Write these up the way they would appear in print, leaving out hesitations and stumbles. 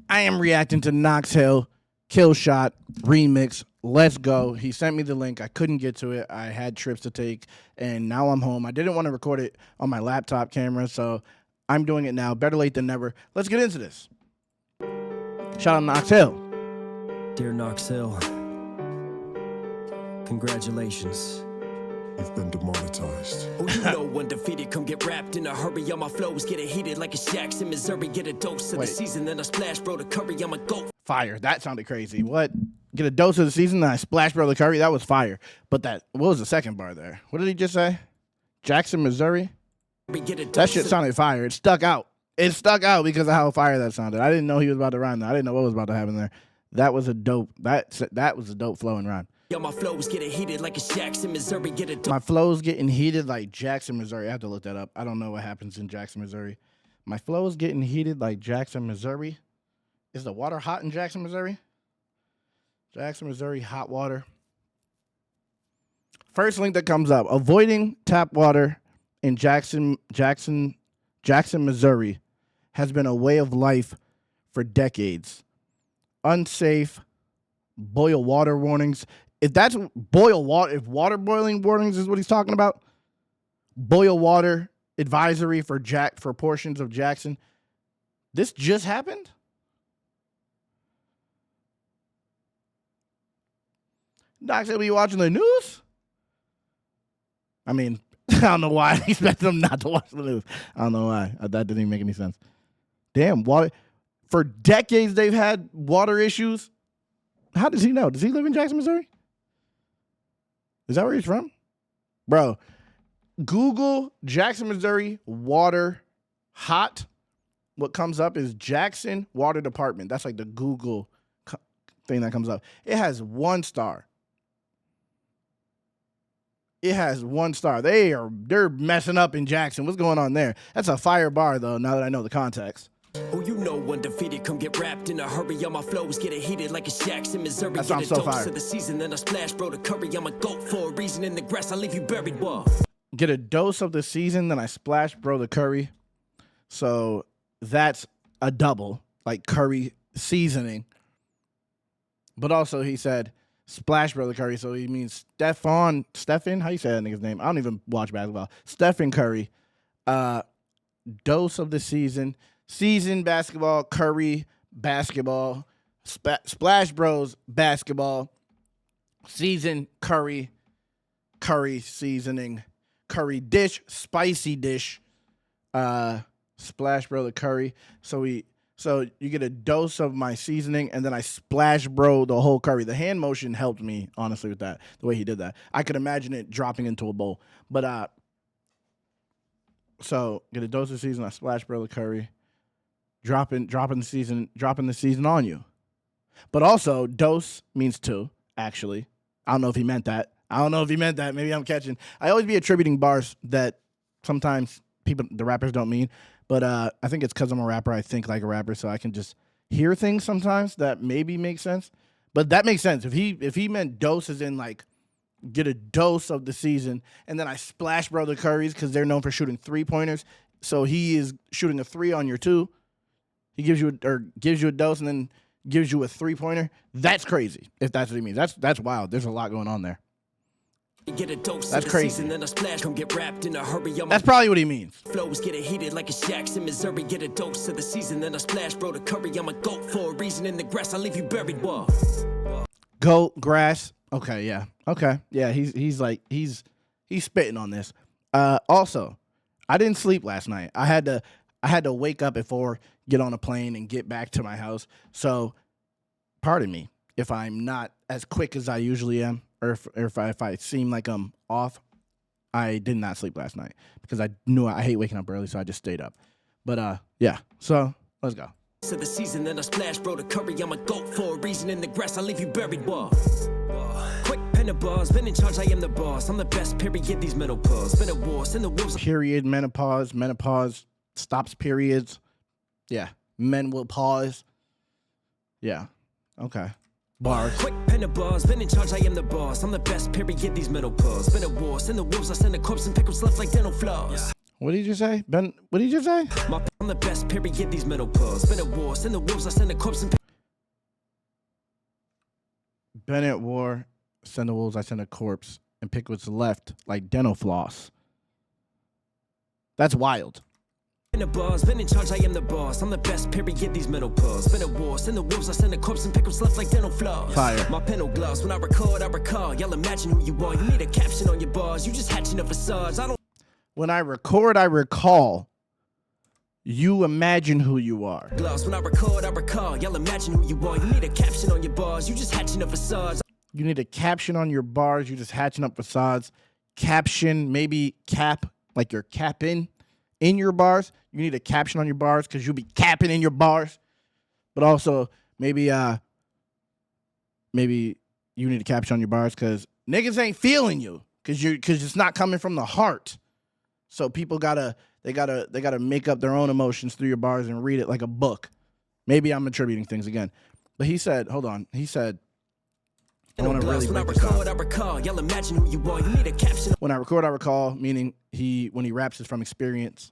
I am reacting to Knox Hill Killshot remix. Let's go. He sent me the link. I couldn't get to it. I had trips to take, and now I'm home. I didn't want to record it on my laptop camera, so I'm doing it now. Better late than never. Let's get into this. Shout out Knox Hill. Dear Knox Hill, congratulations. You've been demonetized. Oh, you know undefeated, come get wrapped in a hurry. All my flows getting heated like a Shaq's in Missouri. Get a dose of the season, then I splash, bro, the curry. I'm a goat. Fire. That sounded crazy. What? Get a dose of the season, then I splash, bro, the curry. That was fire. But what was the second bar there? What did he just say? Jackson, Missouri? That shit sounded fire. It stuck out. It stuck out because of how fire that sounded. I didn't know he was about to rhyme that. I didn't know what was about to happen there. That was a dope. That was a dope flowing rhyme. Yo, my flows getting heated like a Shaq's in Missouri. Get a dose. My flow's getting heated like Jackson, Missouri. I have to look that up. I don't know what happens in Jackson, Missouri. My flow's getting heated like Jackson, Missouri. Is the water hot in Jackson, Missouri? Jackson, Missouri, hot water. First link that comes up. Avoiding tap water in Jackson, Missouri has been a way of life for decades. Unsafe boil water warnings. If that's boil water, if water boiling warnings is what he's talking about, boil water advisory for portions of Jackson. This just happened? Doc said, "Were you watching the news?" I mean, I don't know why I expect them not to watch the news. I don't know why. That didn't even make any sense. Damn, water. For decades, they've had water issues. How does he know? Does he live in Jackson, Missouri? Is that where he's from? Bro, Google Jackson, Missouri, water hot. What comes up is Jackson Water Department. That's like the Google thing that comes up. It has 1 star. It has 1 star. They're messing up in Jackson. What's going on there? That's a fire bar, though, now that I know the context. Oh, you know undefeated, come get wrapped in a hurry. All my flows getting heated like a Shaq's in Missouri. That sounds so fire. Of the season, then I splash, bro, the curry. I'm a goat for a reason in the grass. I leave you buried. Whoa. Get a dose of the season, then I splash, bro, the curry. So that's a double, like curry seasoning. But also he said splash, bro, the curry. So he means Stephen, how you say that nigga's name? I don't even watch basketball. Stephen Curry. Dose of the season. Season basketball, Curry basketball, Splash Bros basketball, season Curry seasoning, curry dish, spicy dish, Splash Bro the curry. So you get a dose of my seasoning, and then I splash bro the whole curry. The hand motion helped me honestly with that. The way he did that, I could imagine it dropping into a bowl. But so get a dose of season, I splash bro the curry. Dropping the season on you. But also, dose means 2, actually. I don't know if he meant that. Maybe I'm catching. I always be attributing bars that sometimes the rappers don't mean. But I think it's because I'm a rapper. I think like a rapper, so I can just hear things sometimes that maybe make sense. But that makes sense. If he meant dose as in like get a dose of the season, and then I splash bro the curries because they're known for shooting 3-pointers. So he is shooting a 3 on your 2. He gives you a dose and then gives you a 3-pointer. That's crazy. If that's what he means, that's wild. There's a lot going on there. Get a dose that's crazy. Season, then I splash, come get wrapped in a hurry. That's probably what he means. Flows getting heated like a Shaq's in Missouri. Get a dose of the season, then I splash, bro, the curry. I'm a goat for a reason in the grass. I leave you buried. Whoa. Goat grass. Okay, yeah. Okay, yeah. He's spitting on this. Also, I didn't sleep last night. I had to wake up at 4, get on a plane, and get back to my house. So, pardon me if I'm not as quick as I usually am, or if I seem like I'm off. I did not sleep last night because I knew I hate waking up early, so I just stayed up. But yeah. So let's go. So the season, then I splash, bro, the curry. I'm a goat for a reason in the grass. I leave you buried. Whoa. Quick pen and bars, been in charge. I am the boss. I'm the best. Period. These menopause. Been a war. Send the wolves. Period. Menopause. Stops periods. Yeah. Men will pause. Yeah. Okay. Bars. Quick pen and bars, been in charge, I am the boss. I'm the best, period, these menopause. Been a war, send the wolves, I send the corpse and pick up sluts like dental flaws. What did you just say? Ben, what did you just say? I'm the best, period, these middle pearls. Been at war, send the wolves, I send the corpse and Bennett War, send the wolves, I send a corpse, and pick what's left, like dental floss. That's wild. in the bars. Been in charge, I am the boss. I'm the best, period, these middle pearls. Been at war, send the wolves, I send the corpse and pick what's left like dental flaws. Fire. My pen no gloves, when I record, I recall. Y'all imagine who you are, you need a caption on your bars. You just hatching the facades, I don't. When I record, I recall. You imagine who you are. Gloves, when I record, I recall. Y'all imagine who you are, you need a caption on your bars. You just hatching the facades. You need a caption on your bars. You're just hatching up facades. Caption, maybe cap, like you're capping in your bars. You need a caption on your bars because you'll be capping in your bars. But also, maybe you need a caption on your bars because niggas ain't feeling you because it's not coming from the heart. So people gotta make up their own emotions through your bars and read it like a book. Maybe I'm attributing things again. But he said, hold on. He said, I want to really break this down. Y'all imagine who you are. You need a caption. When I record, I recall, meaning when he raps is from experience.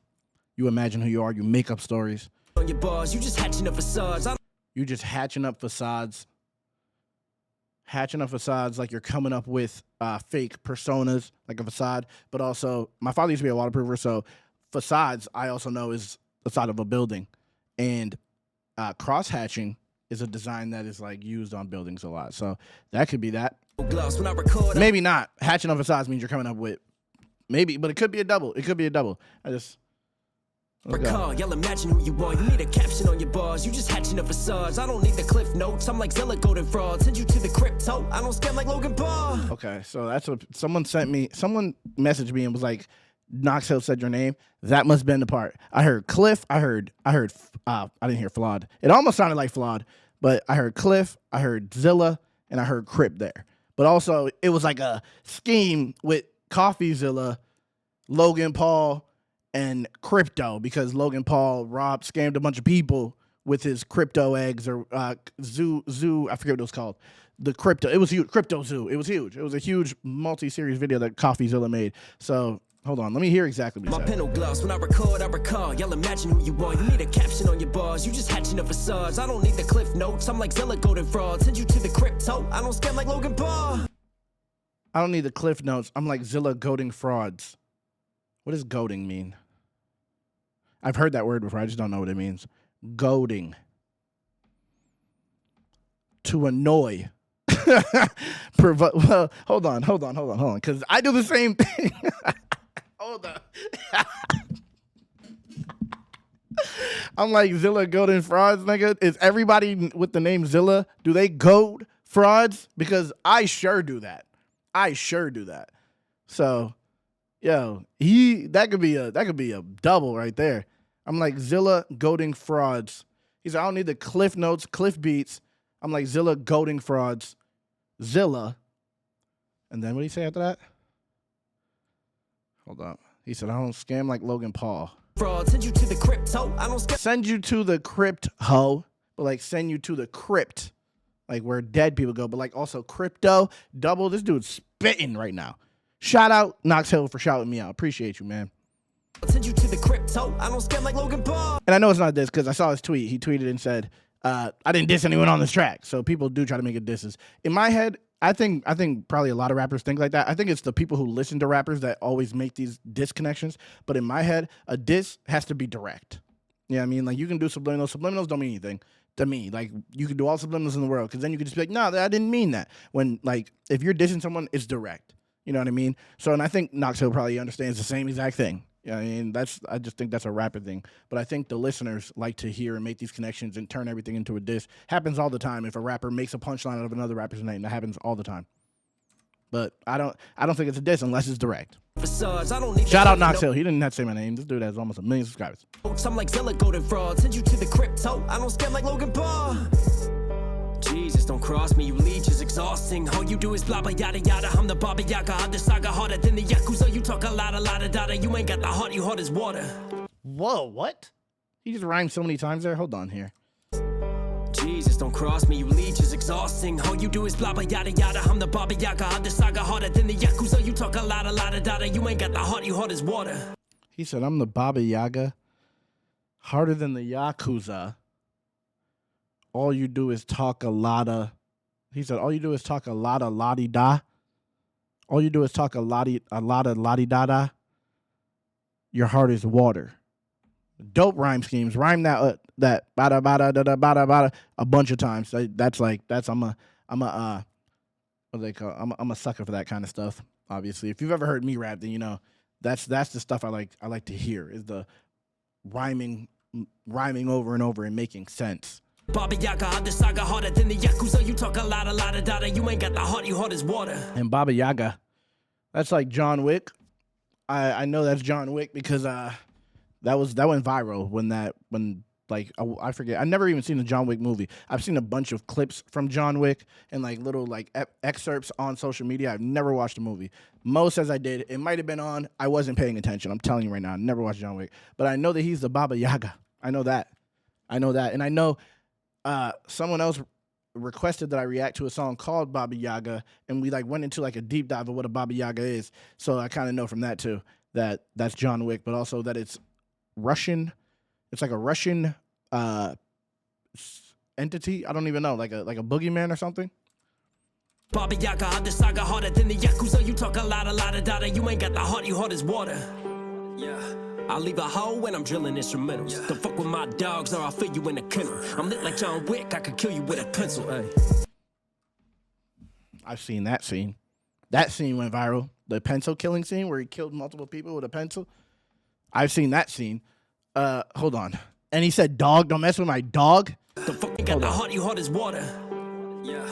You imagine who you are. You make up stories. On your bars, you just hatching up facades. You just hatching up facades. Hatching up facades like you're coming up with fake personas, like a facade. But also, my father used to be a waterproofer, so facades, I also know, is the side of a building. And cross-hatching is a design that is like used on buildings a lot. So that could be that. Maybe not. Hatching up facades means you're coming up with maybe, but it could be a double. It could be a double. Recall, y'all imagine who you are. You need a caption on your bars. You just hatching up facades. I don't need the cliff notes. I'm like Zilla golden fraud. Send you to the crypto. I don't scam like Logan Paul. Okay, so that's what someone messaged me and was like, Knox Hill said your name. That must have been the part. I heard Cliff. I didn't hear Flawd. It almost sounded like Flawd, but I heard Cliff, I heard Zilla, and I heard Crip there. But also, it was like a scheme with CoffeeZilla, Logan Paul, and crypto, because Logan Paul scammed a bunch of people with his crypto eggs or zoo, I forget what it was called. The crypto, it was huge. Crypto Zoo, it was huge. It was a huge multi-series video that CoffeeZilla made. So hold on, let me hear exactly what he said. My pen no gloves, when I record, I recall. Y'all imagine who you are. You need a caption on your bars. You just hatching the facades. I don't need the cliff notes. I'm like Zilla golden fraud. Send you to the crypto. I don't scam like Logan Paul. I don't need the cliff notes. I'm like Zilla goading frauds. What does goading mean? I've heard that word before. I just don't know what it means. Goading. To annoy. Well, hold on. Because I do the same thing. Hold on. I'm like Zilla goading frauds, nigga. Is everybody with the name Zilla, do they goad frauds? Because I sure do that. So, yo, that could be a double right there. I'm like Zilla goading frauds. He said, I don't need the cliff notes, cliff beats. I'm like Zilla goading frauds. Zilla. And then what did he say after that? Hold up. He said, I don't scam like Logan Paul. Fraud, send you to the crypto. I don't scam. Send you to the crypt, ho. But like send you to the crypt. Like where dead people go. But like also crypto, double. This dude's spitting right now. Shout out Knox Hill for shouting me out. Appreciate you, man. Send you to the crypto. I don't scam like Logan Paul. And I know it's not this because I saw his tweet. He tweeted and said, I didn't diss anyone on this track. So people do try to make it disses. In my head, I think probably a lot of rappers think like that. I think it's the people who listen to rappers that always make these diss connections. But in my head, a diss has to be direct. You know what I mean? Like you can do subliminals. Subliminals don't mean anything to me. Like you can do all subliminals in the world because then you can just be like, no, I didn't mean that. When like if you're dissing someone, it's direct. You know what I mean? So and I think Knox Hill probably understands the same exact thing. Yeah, I mean, I just think that's a rapper thing. But I think the listeners like to hear and make these connections and turn everything into a diss. Happens all the time. If a rapper makes a punchline out of another rapper's name, that happens all the time. But I don't think it's a diss unless it's direct. Shout out Knox Hill. He didn't have to say my name. This dude has almost 1 million subscribers. I'm like Zilla golden fraud. Send you to the crypto. I don't scam like Logan Paul. Jesus, don't cross me, you leech is exhausting. All you do is blah blah yada yada. I'm the Baba Yaga, I'm the saga harder than the Yakuza. You talk a lot of data. You ain't got the heart, you hard as water. Whoa, what? He just rhymed so many times there. Hold on here. Jesus, don't cross me, you leech is exhausting. All you do is blah blah yada yada. I'm the Baba Yaga, I'm the saga harder than the Yakuza. You talk a lot of data. You ain't got the heart, you hard as water. He said, I'm the Baba Yaga, harder than the Yakuza. All you do is talk a lot of, he said, all you do is talk a lot of la-di-da. All you do is talk a lot of la-di-da-da. Your heart is water. Dope rhyme schemes. Rhyme that bada bada da da bada bada a bunch of times. I'm a sucker for that kind of stuff. Obviously, if you've ever heard me rap, then you know that's the stuff I like to hear is the rhyming over and over and making sense. Baba Yaga, the saga harder than the Yakuza. You talk a lot of data. You ain't got the heart, you hard as water. And Baba Yaga, that's like John Wick. I know that's John Wick because that went viral when I forget. I've never even seen the John Wick movie. I've seen a bunch of clips from John Wick and like little like excerpts on social media. I've never watched the movie. Mo says I did. It might have been on. I wasn't paying attention. I'm telling you right now. I never watched John Wick, but I know that he's the Baba Yaga. I know that, and I know someone else requested that I react to a song called Baba Yaga, and we like went into like a deep dive of what a Baba Yaga is. So I kind of know from that too that that's John Wick, but also that it's Russian. It's like a Russian entity. I don't even know, like a boogeyman or something. Baba Yaga, the saga harder than the Yakuza. You talk a lot of data. You ain't got the heart, you hard as water. Yeah. I'll leave a hole when I'm drilling instrumentals. Yeah. Don't fuck with my dogs or I'll fill you in a kennel. I'm lit like John Wick, I could kill you with a pencil. Ay. I've seen that scene. That scene went viral. The pencil killing scene where he killed multiple people with a pencil. I've seen that scene. Hold on. And he said, dog, don't mess with my dog. The fuck got the heart, you hard as water. Yeah.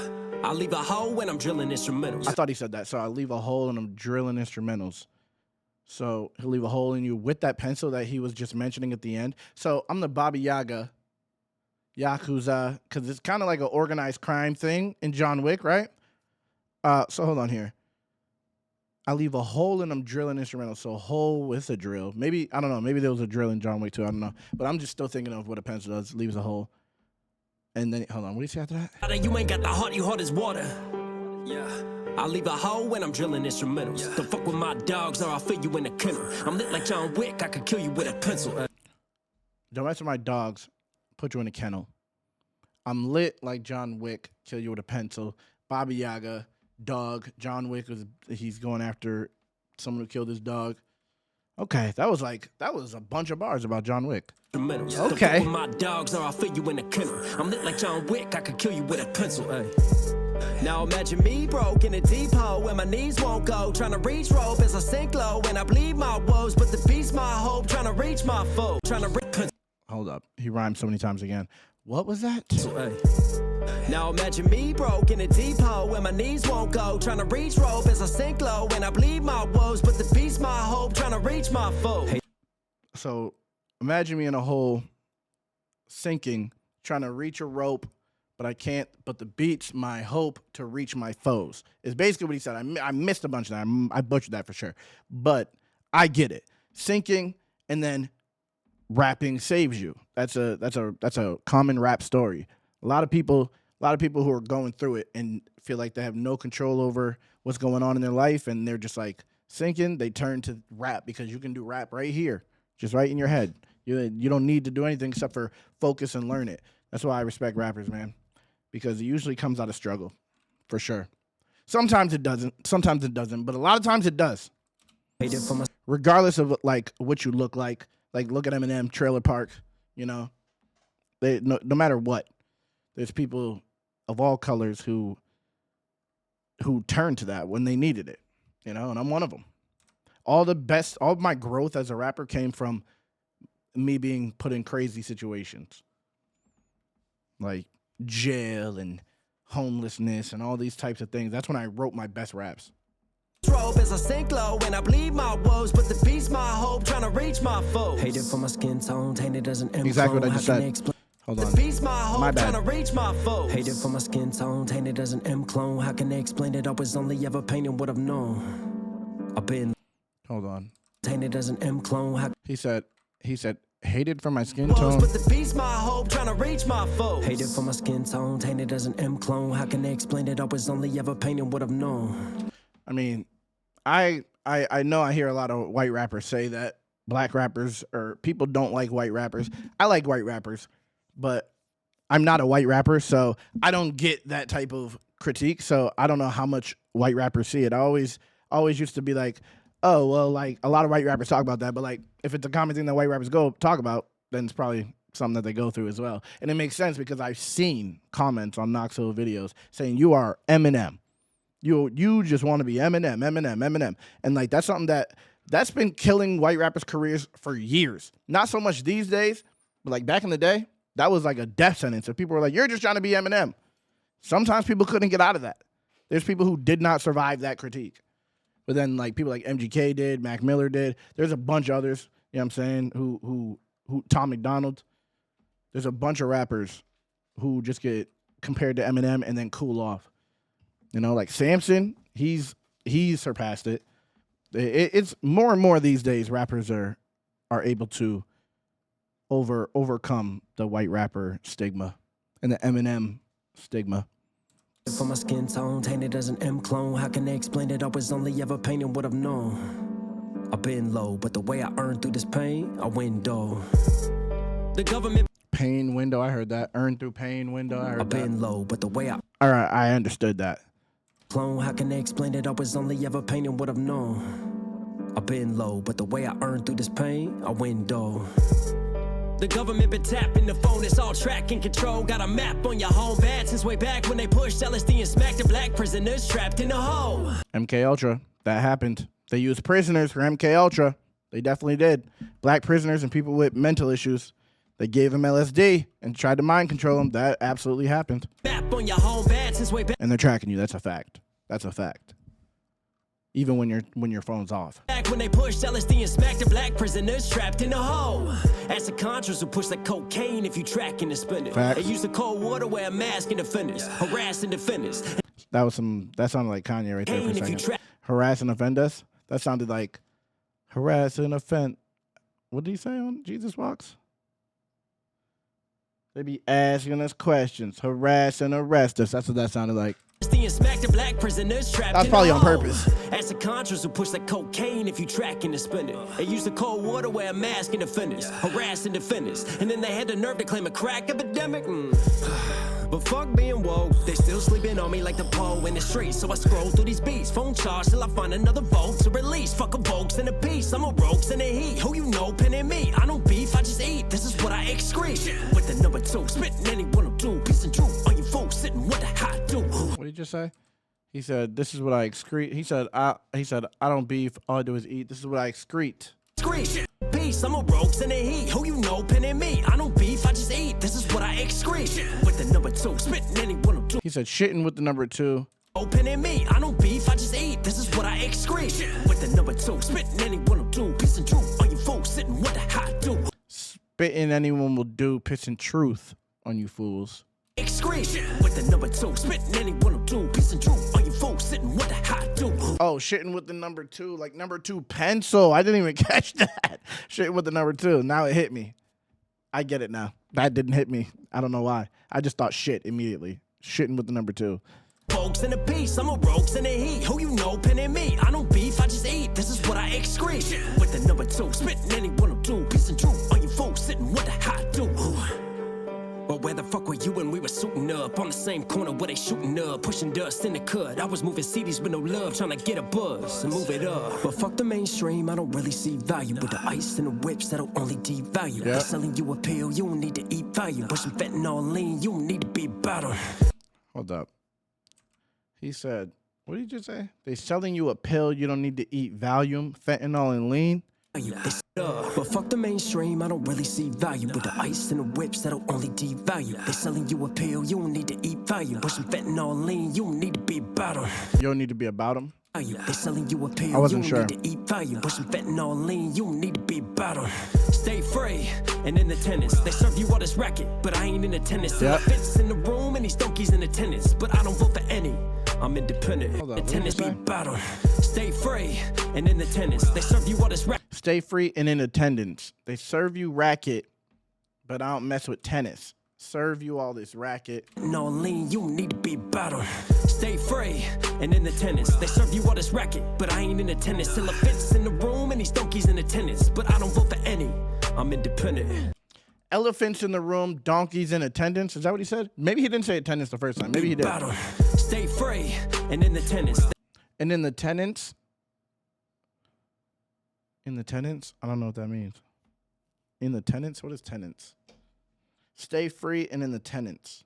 I'll leave a hole when I'm drilling instrumentals. I thought he said that. So I'll leave a hole and I'm drilling instrumentals. So he'll leave a hole in you with that pencil that he was just mentioning at the end. So I'm the Baba Yaga, Yakuza, because it's kind of like an organized crime thing in John Wick, right? So hold on here. I leave a hole and I'm drilling instrumentals. So hole with a drill. Maybe, I don't know. Maybe there was a drill in John Wick too. I don't know. But I'm just still thinking of what a pencil does. Leaves a hole. And then, hold on. What do you say after that? You ain't got the heart, you hard as water. Yeah. I'll leave a hole when I'm drilling instrumentals. Yeah. Don't fuck with my dogs or I'll fill you in a kennel. I'm lit like John Wick, I could kill you with a pencil. Don't mess with my dogs, put you in a kennel. I'm lit like John Wick, kill you with a pencil. Baba Yaga, dog. John Wick he's going after someone who killed his dog. Okay, that was a bunch of bars about John Wick. Okay. With my dogs or I'll fill you in a kennel. I'm lit like John Wick, I could kill you with a pencil. Ay. Now imagine me broke in a deep hole where my knees won't go. Trying to reach rope as I sink low and I bleed my woes. But the beast my hope, trying to reach my foe. Trying to reach. Hold up. He rhymed so many times again. What was that? Now imagine me broke in a deep hole where my knees won't go. Trying to reach rope as I sink low and I bleed my woes. But the beast my hope, trying to reach my foe. So imagine me in a hole sinking, trying to reach a rope, but I can't. But the beat's my hope to reach my foes. Is basically what he said. I missed a bunch of that. I butchered that for sure. But I get it. Sinking and then rapping saves you. That's a common rap story. A lot of people who are going through it and feel like they have no control over what's going on in their life, and they're just like sinking. They turn to rap because you can do rap right here, just right in your head. You don't need to do anything except for focus and learn it. That's why I respect rappers, man, because it usually comes out of struggle, for sure. Sometimes it doesn't. Sometimes it doesn't. But a lot of times it does. Regardless of like what you look like look at Eminem, Trailer Park. You know, no matter what, there's people of all colors who turned to that when they needed it. You know, and I'm one of them. All of my growth as a rapper came from me being put in crazy situations, like jail and homelessness and all these types of things. That's when I wrote my best raps. As I sink low and I bleed my woes, but the beast my hope, trying to reach my foes. Hated for my skin tone, tainted as an M. Exactly what I just said. Hold on. The beast my hope, my bad. Trying to reach my foes. Hated for my skin tone, tainted as an M clone. How can they explain it? I was only ever painting what I've known. I've been. Hold on. Tainted as an M clone. He said, hated for my skin tone. But the beast my hope, trying to reach my foes. Hated for my skin tone, tainted as an M clone. How can they explain it? I was only ever painting what I've known. I mean, I know I hear a lot of white rappers say that black rappers or people don't like white rappers. I like white rappers, but I'm not a white rapper, so I don't get that type of critique. So I don't know how much white rappers see it. I always used to be like, oh, well, like a lot of white rappers talk about that, but like if it's a common thing that white rappers go talk about, then it's probably something that they go through as well. And it makes sense because I've seen comments on Knoxville videos saying you are Eminem. You just want to be Eminem. And like that's something that's been killing white rappers' careers for years. Not so much these days, but like back in the day, that was like a death sentence. If people were like, you're just trying to be Eminem. Sometimes people couldn't get out of that. There's people who did not survive that critique. But then like people like MGK did, Mac Miller did. There's a bunch of others, you know what I'm saying, who Tom McDonald. There's a bunch of rappers who just get compared to Eminem and then cool off. You know, like Samson, he's surpassed it. It's more and more these days rappers are able to overcome the white rapper stigma and the Eminem stigma. For my skin tone, tainted as an M clone. How can they explain it? I was only ever painting what I've known. I've been low, but the way I earned through this pain, I window. The government pain window, I heard that. Earn through pain window, I heard I've been low, but the way I all right, I understood that. Clone, how can they explain it? I was only ever painting what I've known. I've been low, but the way I earned through this pain, I window. The government been tapping the phone, it's all track and control. Got a map on your home bad since way back when they pushed LSD and smacked the black prisoners trapped in a hole. MK Ultra, that happened. They used prisoners for MK Ultra. They definitely did. Black prisoners and people with mental issues. They gave them LSD and tried to mind control them. That absolutely happened. Map on your home bad since way back. And they're tracking you. That's a fact. That's a fact. Even when your phone's off. Back when they pushed LSD and smacked the black prisoners trapped in a hole. As the Contras who push like cocaine if you tracking and spinning. They use the cold water, wear a mask in defenders, harassing defenders. That sounded like Kanye right there for a second. Harass and offend us? That sounded like harass and offend. What did he say on Jesus Walks? They be asking us questions, harass and arrest us. That's what that sounded like. That's probably on purpose. As the Contras who push like cocaine if you tracking and spinning. They use the cold water, wear a mask in defenders, harassing defenders. And then they had the nerve to claim a crack epidemic. But fuck being woke, they still sleeping on me like the pole in the streets. So I scroll through these beats, phone charge till I find another vote to release. Fuck a Vokes and a piece, I'm a rogues in the heat. Who you know, pen and me, I don't beef, I just eat. This is what I excrete. With the number 2, spitting any 102, peace and truth. On your folks sitting with the hot do. What did you just say? He said, "This is what I excrete." He said, "I don't beef. All I do is eat. This is what I excrete." Peace, I'm a rogues in the heat. Who you know, pen and me. I don't beef, I just eat. This is what I excrete. With the number 2, spitting any 102. He said, "Shitting with the number 2." Open and me, I don't beef, I just eat. This is what I excrete. With the number 2, spitting any 102. Peace and truth. On you fools sitting with the hot do. Spitting anyone will do. Pissing truth on you fools. Excrete. With the number 2, spitting any 102. Peace and truth. On you fools sitting with the hot do. Oh, shitting with the number 2, like number 2 pencil. I didn't even catch that. Shitting with the number 2. Now it hit me. I get it now. That didn't hit me. I don't know why. I just thought shit immediately. Shitting with the number 2. Folks in the piece, I'm a rogues in the heat. Who you know, pen and me. I don't beef, I just eat. This is what I excrete. With the number 2, spitting any 102. Peace and truth. On you folks sitting with the hot do. But where the fuck were you when we were suiting up? On the same corner where they shooting up, pushing dust in the cut. I was moving CDs with no love, trying to get a buzz and move it up. But fuck the mainstream, I don't really see value. With the ice and the whips that'll only devalue. They're selling you a pill, you don't need to eat value. Pushing fentanyl lean, you don't need to be battle. Hold up. He said, what did you just say? They selling you a pill, you don't need to eat Valium, fentanyl, and lean? But fuck the mainstream, I don't really see value. With the ice and the whips that'll only devalue. They selling you a pill, you don't need to eat value. Pushing fentanyl lean, you don't need to be about them. You don't need to be about them? They selling you a pill, I wasn't you sure. don't need to eat value. Pushing fentanyl lean, you don't need to be about them. Stay free and in attendance. They serve you all this racket, but I ain't in attendance. Yep. Fits in the room and these donkeys in attendance, but I don't vote for any. I'm independent. Attendance be battle. Stay free and in attendance. They serve you all this racket. Stay free and in attendance. They serve you racket, but I don't mess with tennis. serve you all this racket. No lean, you need to be better. Stay free and in attendance. They serve you all this racket, but I ain't in attendance. Till it fits in the room and these donkeys in attendance. But I don't vote for any. I'm independent. Elephants in the room, donkeys in attendance. Is that what he said? Maybe he didn't say attendance the first time. Maybe he did. Better. Stay free and in attendance. And in the tenants. In the tenants? I don't know what that means. In the tenants? What is tenants? Stay free and in the tenants.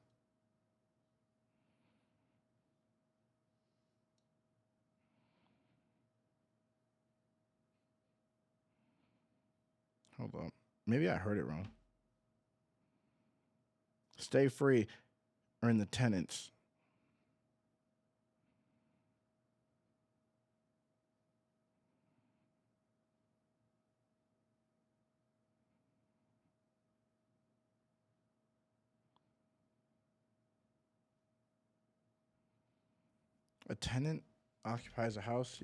Hold on. Maybe I heard it wrong. Stay free or in the tenants. A tenant occupies a house.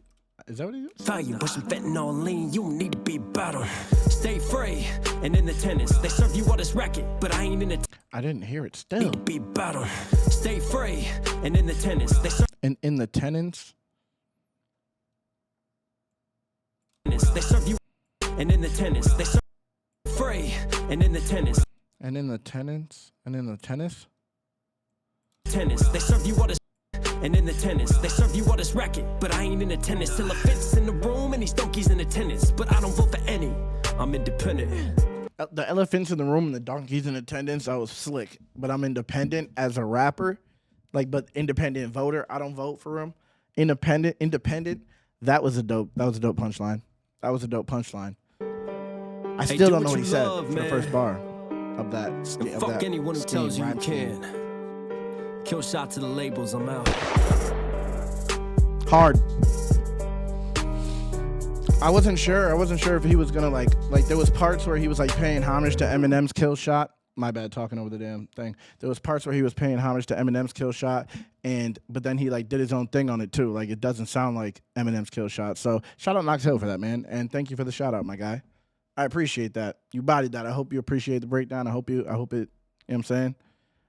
Is that what he is? Value, pushing fentanyl lean, you need to be better. Stay free and in attendance. They serve you all this racket, but I ain't in it. I didn't hear it still. Need to be better. Stay free and in attendance. They serve And in the tenants. They serve you and in attendance. They serve free and in attendance. And in the tenants. And in the tennis. Tennis. They serve you all this. And in attendance, they serve you all this racket, but I ain't in attendance. Till it fits in the room and these donkeys in attendance. But I don't vote for any. I'm independent. The elephants in the room and the donkeys in attendance. I was slick, but I'm independent as a rapper. But independent voter. I don't vote for him. Independent. That was a dope punchline. I still don't know what he said for the first bar of that. And fuck anyone who tells you you can. Killshot to the labels, I'm out. Hard. I wasn't sure if he was gonna like there was parts where he was like paying homage to Eminem's Killshot. My bad, talking over the damn thing. There was parts where he was paying homage to Eminem's Killshot, but then he like did his own thing on it too. Like it doesn't sound like Eminem's Killshot. So shout out Knox Hill for that, man, and thank you for the shout out, my guy. I appreciate that. You bodied that. I hope you appreciate the breakdown. I hope it. You know what I'm saying?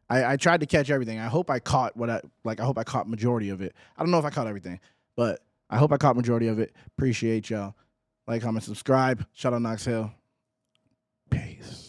I tried to catch everything. I hope I caught I hope I caught majority of it. I don't know if I caught everything, but I hope I caught majority of it. Appreciate y'all. Like, comment, subscribe. Shout out Knox Hill. Peace.